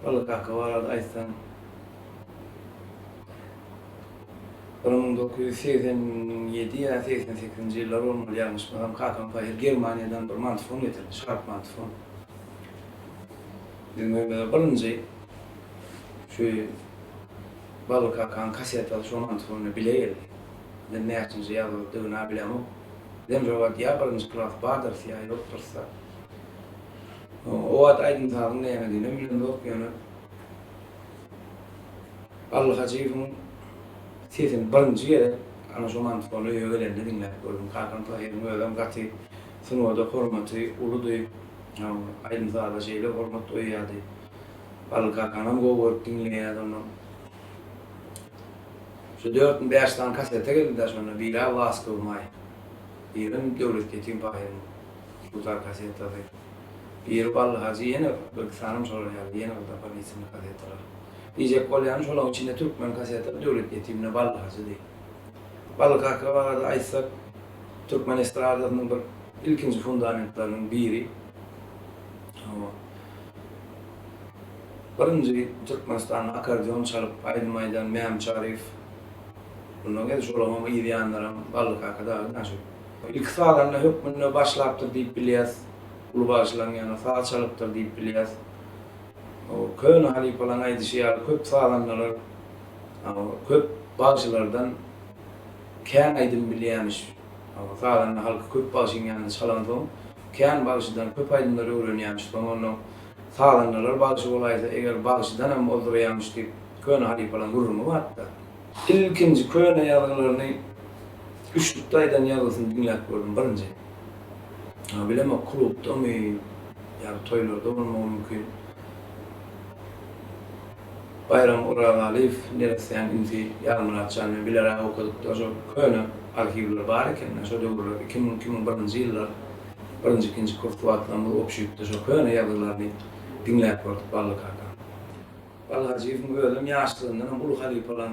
Balık hakkı var adı aytsan 1987 ya 88 yıllar olmalı yanlış mı? Hakan Fahir Germanya'dan bir mantfon getirdi, şarp mantfon. Bizim birinci şu balık hakan kaset al şu mantfonu bile geldi. Ben ne yapınca yazıldığını bilemem. Dem cevap ya birinci klas badır siyah yoktursa. O ad aydın sağlığın ne yemediğini bilin yok yani. Balık hacıyım sesin birinci yere ana şu mantfonu öğrendiğini dinleyip gördüm. Hakan Fahir'in öğren katı sınavda hormatı uludu. Aydın sağda şeyle hormat oyyadı. Balık hakanam goğurt dinleyen onu. Şu 4-5 tane kasete geldi de sonra biri Allah aşkı olmayı. Birim devlet yetim payım. Uzar kasete de. Bir balık hacı yeni bir sanım sonra geldi. Yeni bir defa isimli kaseteler. Diyecek olayan şolan içinde Türkmen kasete devlet yetimine balık hacı değil. Balık hakkı vardı aysak Türkmen estradasının bir ilkinci fundamentlarının biri. Birinci Türkmenistan'ın akordeon çalıp Aydın Maydan, Mehmet Şarif, bundan geldi şolamama iyi diyenlerim balık hakkında nasıl? İlk sağlarına hükmünü başlaptır deyip biliyoruz. Ulu başlan yana sağ çalıptır deyip biliyoruz. O köyün halifalan aydı şeyler köp sağlanlar, köp bağışlardan kendi aydın biliyormuş. Sağlarına halkı köp bağışın yanında çalandığım, kendi bağışından köp aydınları öğreniyormuş. Onun sağlanlar bağışı olaysa eğer bağışından hem oldurayamış deyip köyün halifalan gurumu var da. İlkinci köyün yazılarını üçlüktaydan yazısını dinleyip gördüm birinci. Bileme kulüpte mi, yani toylarda olma mümkün. Bayram Ural Alif, neresi yani inti yarımın atacağını bilerek okuduk da köyün arşivleri var iken, şu dövrler 2001 yıllar, birinci ikinci kurtulatlarında okşuyup da şu köyün yazılarını dinleyip gördük balık hakkı. Balık hacıyım gördüm yaşlılığından ulu halifalan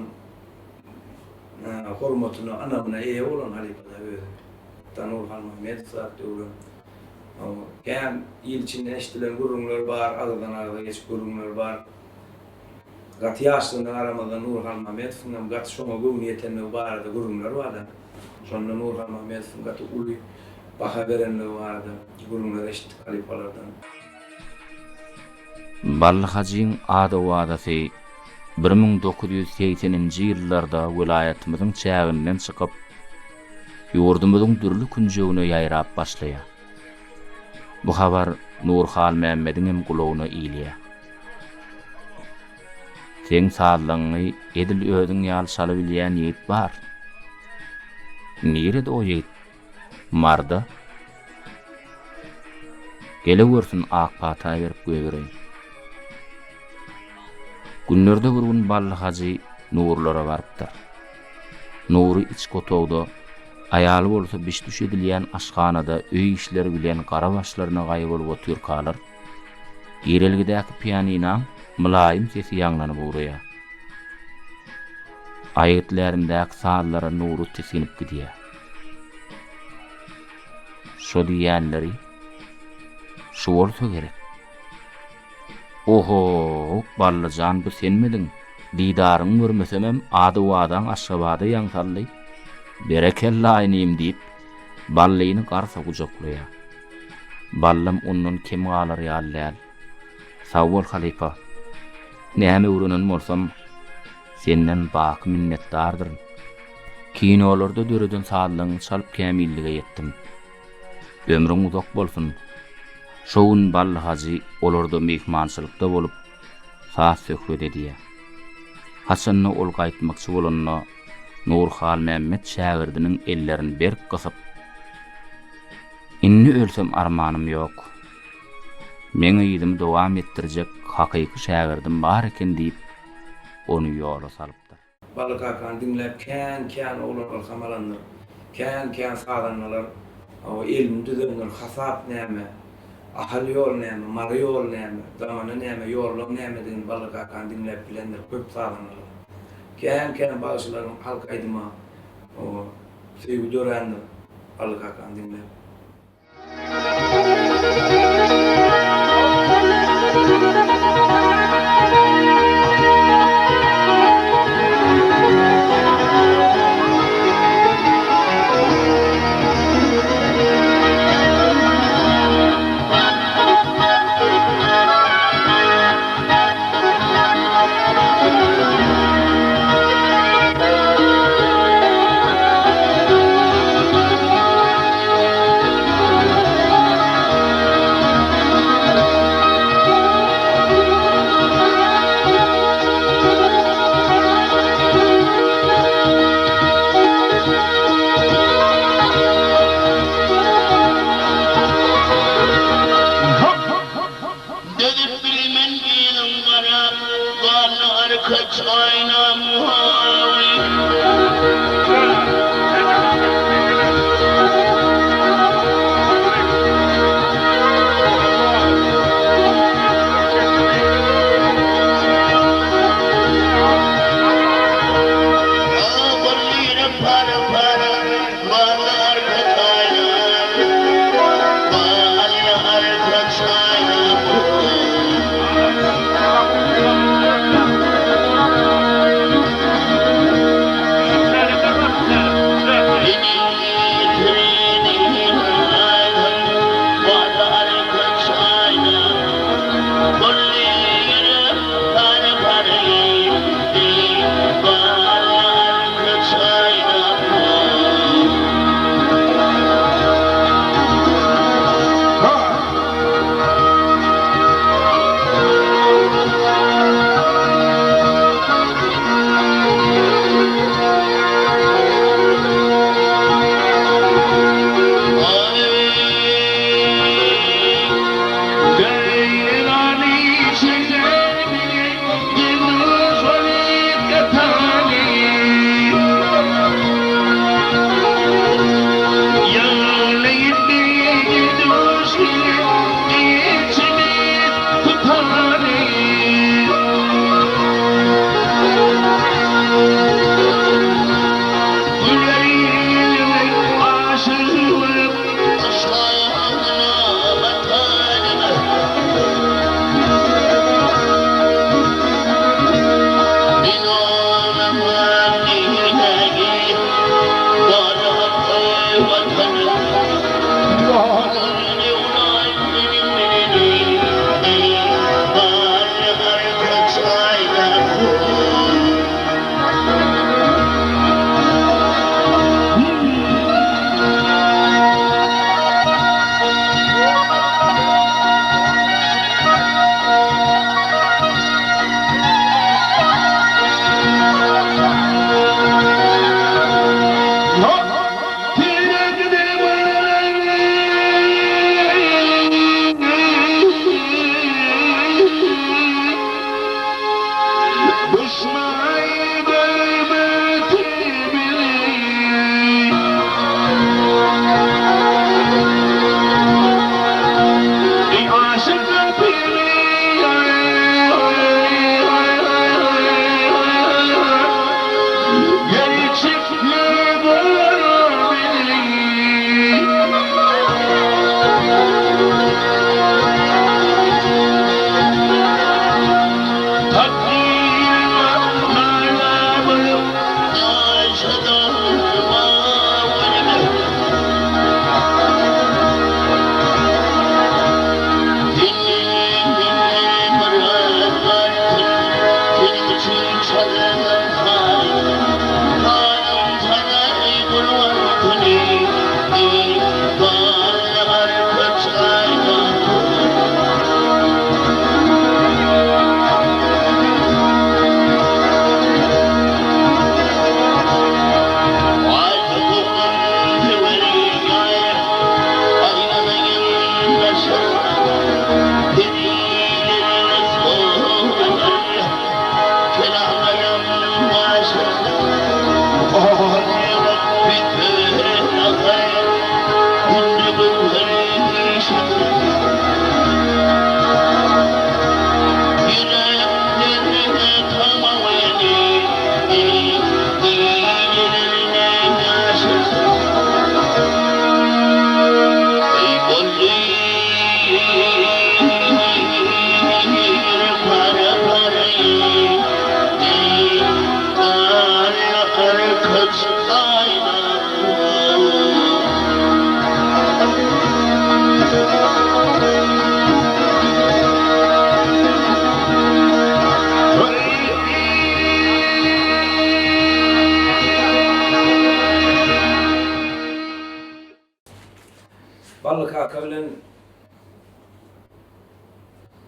hormatını anamına iyi olan halifada gördüm. Tanur Han Mehmet Saat diyorum. Gen il içinde eştilen gururlar var, aradan arada geçip gururlar var. Gat yaşlığında aramadan Nur Han Mehmet, fungam gat şoma gövün yetenli vardı, gururlar vardı. Sonra Nur Han Mehmet, fungatı ulu baha verenli vardı, gururlar eşit halifalardan. Balyk hacyň ada wadasy 1980-nji ýyllarda welaýatymyzyň çäginden çykyp ýurdumyzyň dürli künjegine ýaýrap başlaýar. Bu habar Nurhan Mehmediň gulagyna iýilýär. Seň sağlagyny edil özüň ýaly bilýän ýigit bar. Nerede o ýigit? Marda. Gele görsün ak pata berip göýberýär. Günlerde bir gün balyk hacı Nurlara barıpdyr. Nuri iç kotowda aýaly bolsa biş düş edilýän aşganada öý işleri bilen gara başlaryna gaýy bolup otyr kalar. Ýerelgidäki pianina mylaýym sesi ýaňlanyp urýar. Aýetlerindäki sazlara Nuru tesinip gidýär. Şo diýenleri şu bolsa gerek. Oho, ballajan bu senmedin. Didaryň görmesemem ady wadan aşgabada ýaňsally. Berekella aýnym diýip ballyny garsa gujaklaýar. Ballam ondan kim galar ýalyar. Sawol halifa. Näme urunun bolsam senden bak minnetdardyr. Kinolarda döreden sağlagyň çalyp kämillige ýetdim. Ömrüň uzak bolsun. Şoun balyk hacı olarda mehmançylykda bolup saat söhbet edýär. Haçanny ol gaýtmakçy bolanna Nurhan Mehmet şagirdiniň ellerini berk gasyp "Inni ölsem armanym ýok. Meňe ýyldym dowam etdirjek hakyky şagirdim bar eken" diýip onu ýola salypdyr. Balyk hakkany dinläp kän olar alhamalandyr. Kän sağlanmalar, o elmi düzenler, hasap näme, ahal ýol näme, mara ýol näme, zamana näme, ýorluk näme diýen balyk hakkany dinläp bilenler köp sağlanmalar. Kän başlaryň halk aýdyma, o sevgi dörendir balyk hakkany dinläp.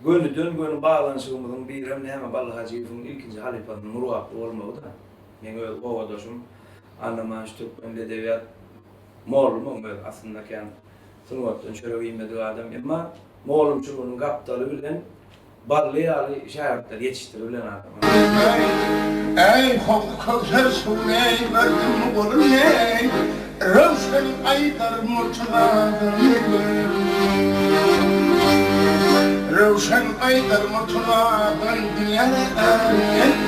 Gönlü dön bağlanışımızın bir hem de hemen Ballı Hacı'nın ilkinci halifasının muruaklı olmağı da men öyle oğadaşım anlaman şu Türkmen edebiyat Moğolum öyle aslında ki sınıftan şöyle bilmediği adam ama Moğolumçuluğunun kaptalı bilen Ballı'yı şairler yetiştirilen adam. Ey kovser suvey verdim kolum ey Rövşen aydar mutladım Rövşen aydar mutladım dilerim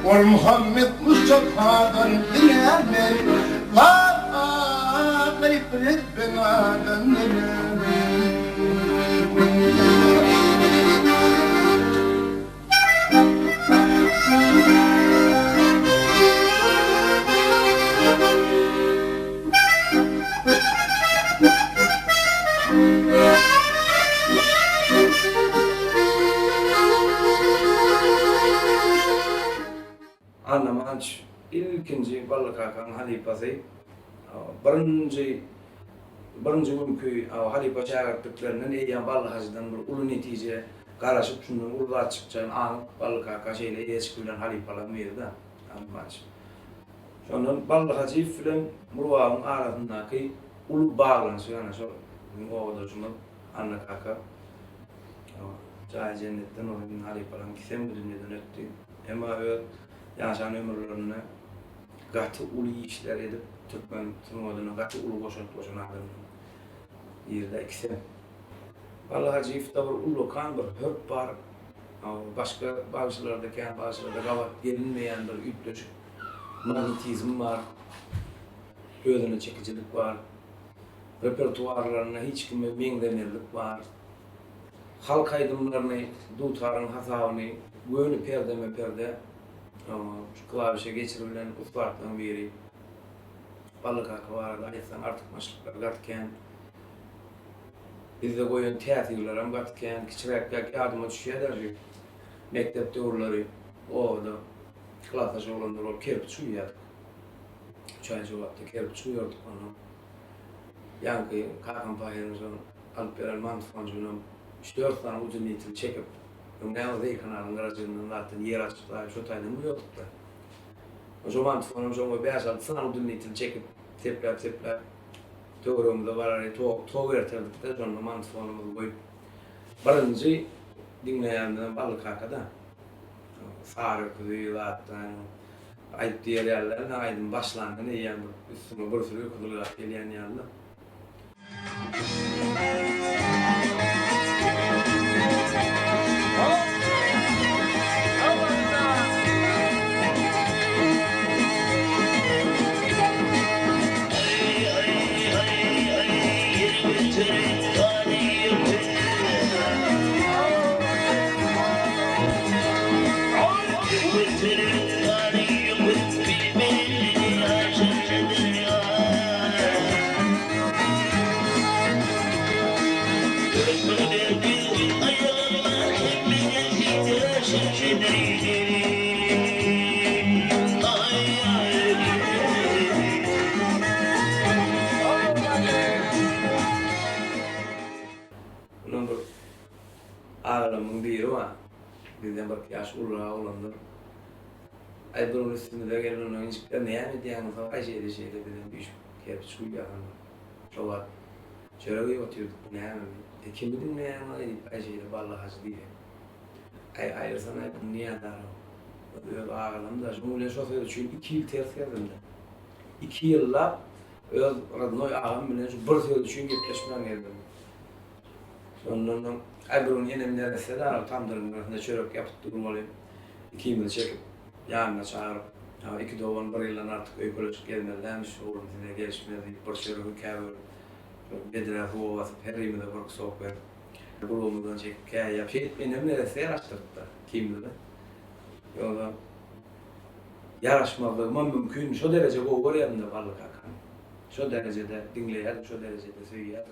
Ol Muhammed Mustafa'dan dilerim Vay gayb benadan dilerim Anlamanç ilkinci Ballı Kakan halifası birinci mümkün halife şairliklerinin eýýän Ballı Hacı'dan bir ulu netije garaşyp şundan ulga çykjan anyp Ballı Kaka şeýle eski bilen halifalar berdi anlamanç. Şondan Ballı Hacı bilen Murwağın arasyndaky ulu bağlanyş ýa-ni şo oğadaşymyz Anna Kaka Jaý jennetden onun halifalaryn kisem dünýeden ötdi. Emma yaşan ömürlerini gatı ulu işler edip Türkmen tırmadığını gatı ulu boşanadığını yerde ikisi. Ballı Hacı iftabır ulu kan bir hörp var. Başka bazılarda kendi bazılarda gavat gelinmeyen bir ütlüş magnetizm var. Gözüne çekicilik var. Repertuarlarına hiç kime mendemirlik var. Halk aydımlarını, dutarın hasavını, göğünü perde klavişe geçirilen ustalardan biri Ballı Kaka vardı, ayetsen artık maşlıklar gatken bizde koyun teatrlar hem gatken kiçirekler yardıma düşüyor derdi mektepte uğurları o da klasaşı olanlar o kerp çuyuyorduk çaycı vakti kerp çuyuyorduk onu yankı Kakan Pahir'in Alper Mantıfancı'nın 3-4 tane uzun nitil çekip Nälde kanalın aracılığından zaten yer açtılar, şu taydan mı yoktu da. O zaman tıfanım şu beyazaltı sana udunnitil çekip tepler doğrumda var araya toğu erteldik de sonra mantıfanımızı koyup barıncı dinleyenlerden Ballı Kaka'da Sarı kuzuyu zaten ayıp diğer yerlerine aydın başlandığını yiyen üstüme bir sürü kudurlar gelen yerler. Ağlamın biri var. Bizden bak yaş ulağı olanlar. Ay bunun üstünde gelen onun öncükler ne yani diyen falan ay şeyde bizden bir kere suyu yakanlar. Çoğat. Şöyle oturuyorduk ne yani. Kim bilin ne yani ay şeyde Ballı Hacı diye. Ay ayırsana hep niye dar o. Öyle ağlamda. Şöyle şoförü çünkü 2 yıl ters geldim. 2 yılla öyle radnoy ağam bilen şu bir yıl çünkü yapışmam geldim. Ondan Aybrun yenemler mesela tam durumunda çörek yapıp durmalıyım. 2 yıl çekip yanına çağırıp 2 doğan bir yıldan artık ekolojik gelmelermiş oğlum size gelişmedi bir sürü hikayeler bedre bu vasıf her yılda bir sohbet bulunmadan çekip hikaye yap şey yenemler eser açtırdı kimdi de yola yarışmalarıma mümkün şu derece bu oraya da Ballı Kaka şu derecede dinleyen şu derecede söyleyen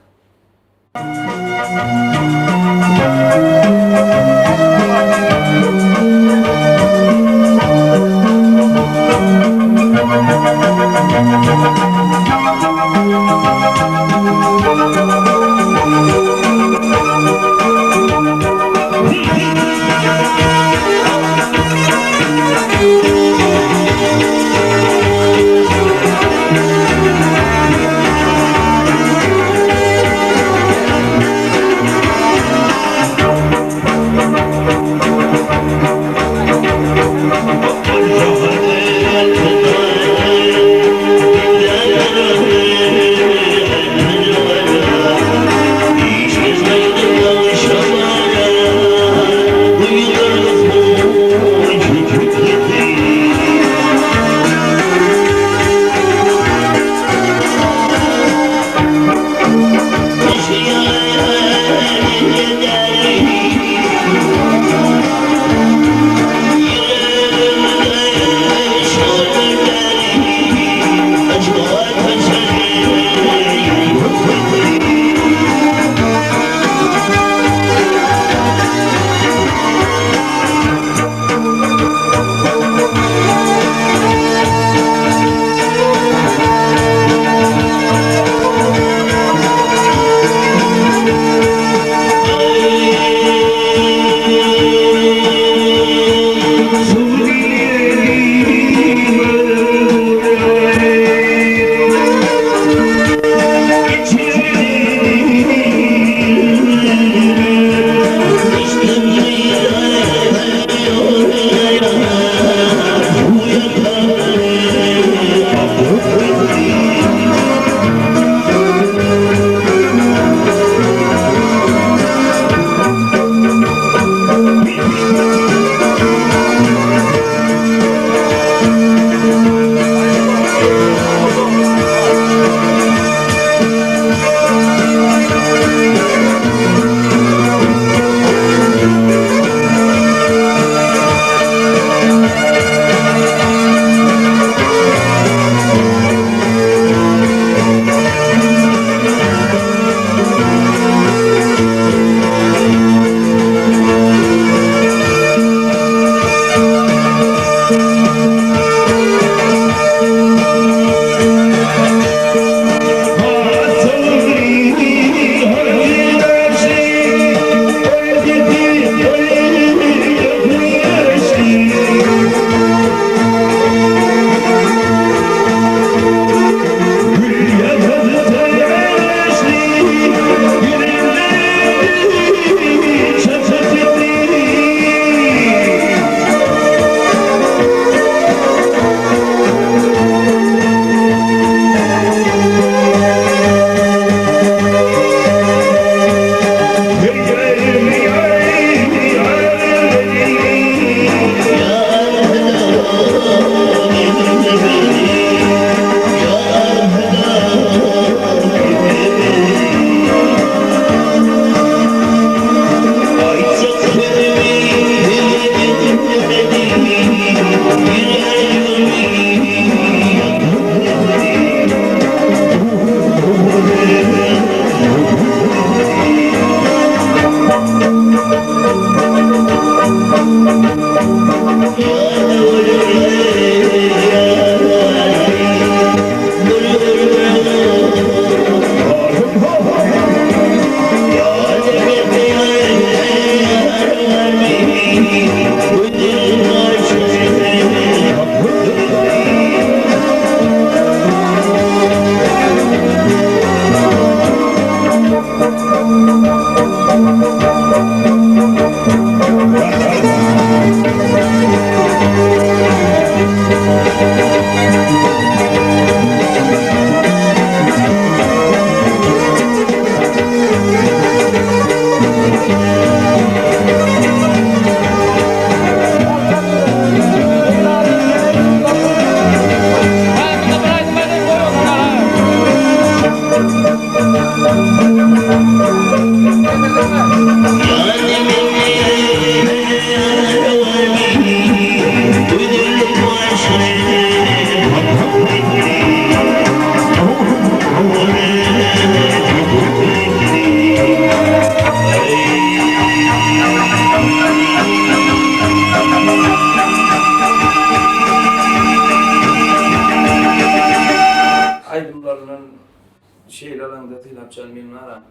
şeýle alanda tylapçan men aram.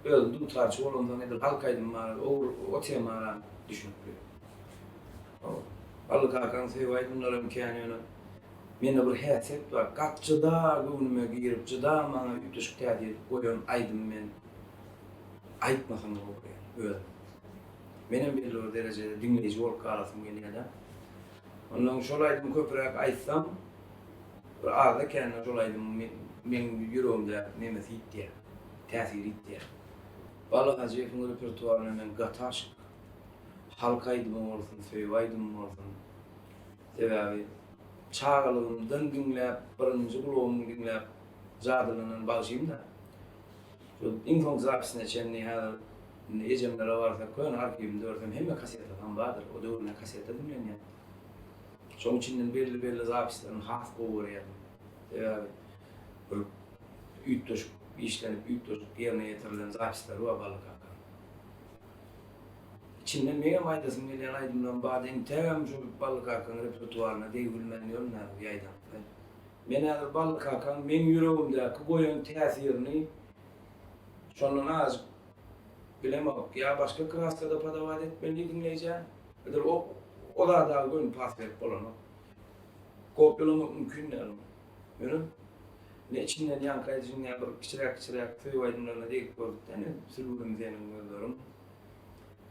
Özüm dutarçy bolandan edil halkaydym bar, o temara düşünüp. Balyk Hakan sewaýdymlar imkanyny. Mende bir häsiýet bar. Gatçyda göwnüme girip, jyda maňa üýtüşip täze goýan aýdym men. Aýtmasam bolýar. Özüm. Menem belli derejede dinleyici bolup galasym gelýär. Ondan şol aýdym köpürek aýtsam, bir arda kendine şol aýdym men ýüregimde nemesi ýitdi. Täsir ýitdi. Balyk Hacıýewiň repertuaryna men gataş halka aýdym bolsun, sewaýdym bolsun. Sebäbi çağalygymdan dinläp, birinji gulagymdan dinläp jadylanan bagşym da. Şu info zapsine çenni hal ejemlere barsa koýan arkivimde görsem hemme kasetlerden bardyr. O döwrüne kasetler dinlenýär. Şoň içinden belli zapislerini has goýarýar. Bir üýtüşip, işlenip, ýerine ýetirilen zapisler we Balyk Hakan. İçinden mega maýdasym gelýän aýdymdan baden tägem şu Balyk Hakan repertuaryna deýilmän ýollar ýaýdan. Men häzir Balyk Hakan men ýüregimdäki goýan täsirini şondan az bilemok. Ya başga krastada padawat etmeli dinleýär. Edir o da gün pas berip bolan. Kopyalamak mümkün değil. Görün. Ne içinden yankı edicinin bir kiçirek tüyvaydımlarına deyip gördükten sürgülüm zenim gördürüm.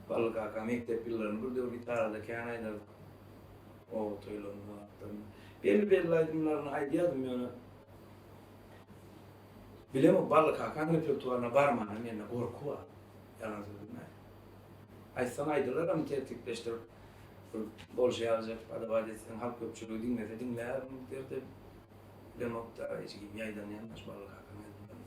Balyk Hakan mektep yıllarını burada bir gitarada kânayda o toylarını attım. Belli aydımlarını aydiyadım yani. Bilem Balyk Hakan repertuarına barmanam yani korku var. Yalnız bilmem. Aysan aydılar ama tertipleştirip bol şey alacak, adavat etsin, halk köpçülüğü dinlese dinler, derdi demokta, yaydan yanlış Balyk Hakan Hakan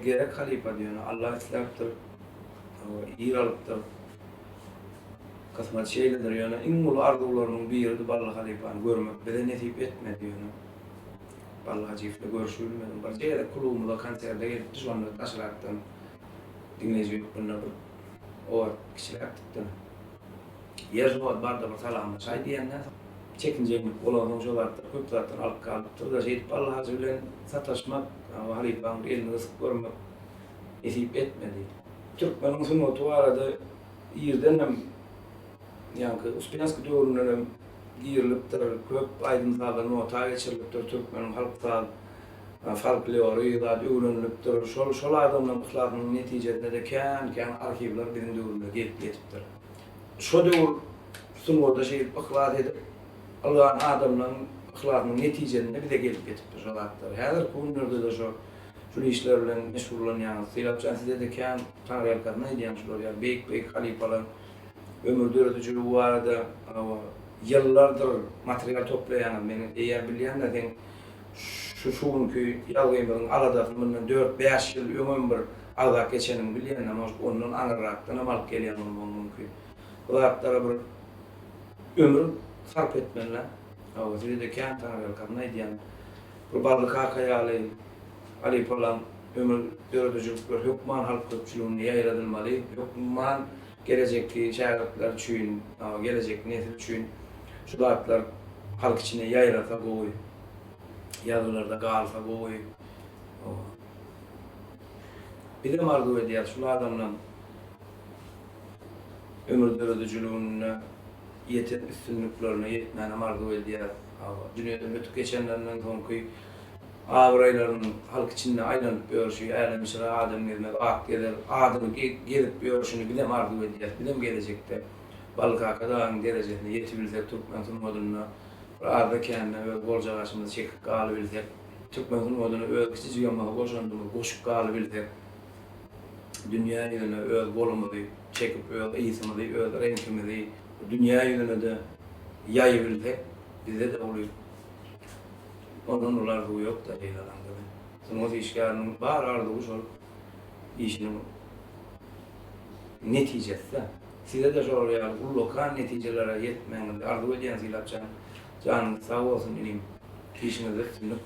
gerek halifa diyor. Allah islaptır. İyi alıptır. Kasmat şeyledir yani. İngulu arzularının bir yeri Ballı Halifa'nı görmek. Bede netip etmedi yani. Ballı Hacif'le görüşülmedim. Bar şeyde kulağımda konserde gelip sonra taşıraktan dinleyici bunlar o kişiler tuttu. Yer zaman barda bir salamla çay diyenler çekince olan hocalar da köp zaten alıp kalıptır da şey Ballı Hacif'le sataşmak Halifa'nın elini ısıp görmek netip etmedi. Türkmen'in sünnotu arada yerden hem yankı Uspensky döwründen giyirilipdir, köp aydınsalan nota geçirilipdir, Türkmenin halkta folklori da öwrenilipdir. Şol adamların ıhlatynyň netijesinde de kän arhivler bizim döwründe gelip getipdir. Şo döwür sunwada şey ıhlat edip algan adamlaryň ıhlatynyň netijesinde bir de gelip getipdir şol atlar. Häzir günlerde de şo işler bilen meşgullanýan, Silapçan sizde de kän taňryalyklar nädýän şolar ýa beýik halifalar ömür döredücülüğü bu arada yıllardır materyal toplayan meni eğer bilýän de şuňky ýalgyňyň aladasından 4-5 ýyl ömür azak geçenim bilýän ama onun aňyrakdan amal gelýän mümkin. Bulartara bir ömür sarf etmenler. Sizde de kän taňryalyklar nädýän bu barlyk hakaýaly halifalar ömür döredücülükler hukman halk köpçülüğüne ýaýradylmaly. Hukman gelecekki şäherler üçin, gelecek nesil üçin şu zatlar halk içine ýaýrasa goý. Ýazylarda galsa goý. Bir de mardy edýär şu adamlar ömür döredücülüğüne ýetip üstünlüklerine ýetmäne mardy edýär. Dünýede ötüp geçenlerden soňky Avrayların halk içinde aylanyp ýörüşi, älemişler adam gelmez, ak gelir, adamı gelip ýörüşini bilem arzu edýär, bilem gelecekde. Balyk akadan derejesine ýetibilsek Türkmen sunmadyna, arada kendine ve boljagaşymyzy çekip galybilsek, Türkmen sunmadyna öz kiçik ýamagy boşandymy, goşup galybilsek, dünýä ýüzüne öz bolumyzy çekip öz ýysymy, öz reňkimizi dünýä ýüzüne de ýaýybilsek, bizde de bolýar. Ondan ular bu yok da eylalanda. Sonra işgârının bar ardığı şol işinin neticesi. Size de şol ya bu lokal neticelere yetmeyen ardığı edýän Silapçan canınız sağ olsun inim işinizi tümlük.